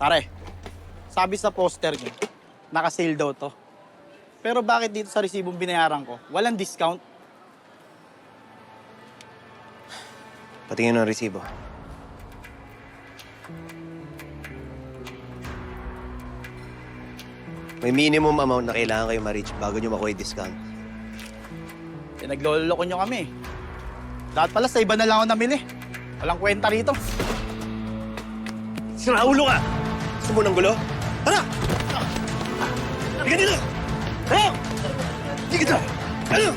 Pare, sabi sa poster niyo, naka-sale daw to. Pero bakit dito sa resibong binayaran ko, walang discount? Patingin ng resibo. May minimum amount na kailangan kayo ma-reach bago nyo makuha yung discount. Pinagloloko nyo kami. Dapat pala sa iba na lang ako namili. Walang kwenta rito. Sinaulo ka! Gusto mo ng gulo? Tara! Halika dito! Ano? Hindi kita! Ano?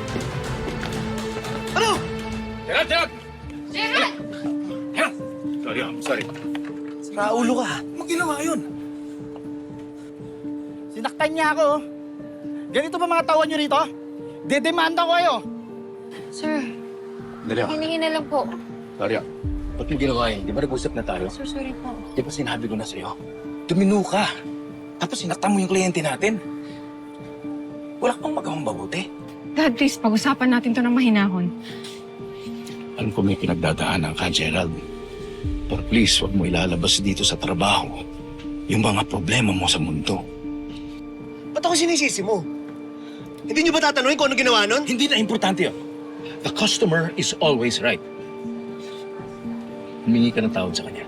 Ano? Gerard! Sorry. Sinaulo ka! Ano ginawa yun? Sinaktan niya ako. Ganito ba mga tawan nyo rito? Dedemanda ko kayo. Sir, Dalia, hiningi na lang po. Dalia. Ba't mo ginawa yun? Di ba nag-usap na tayo? Sir, sorry po. Di ba sinabi ko na sa'yo? Tumino ka. Tapos sinaktan mo yung kliyente natin. Wala kang magawang mabuti. Dad, please, pag-usapan natin to ng mahinahon. Alam ko may pinagdadaanan ka, Gerald. Pero please, huwag mo ilalabas dito sa trabaho yung mga problema mo sa mundo. Ba't ako sinisisi mo? Hindi nyo ba tatanungin kung ano ginawa nun? Hindi na importante yun. The customer is always right. Humingi ka ng tawad sa kanya.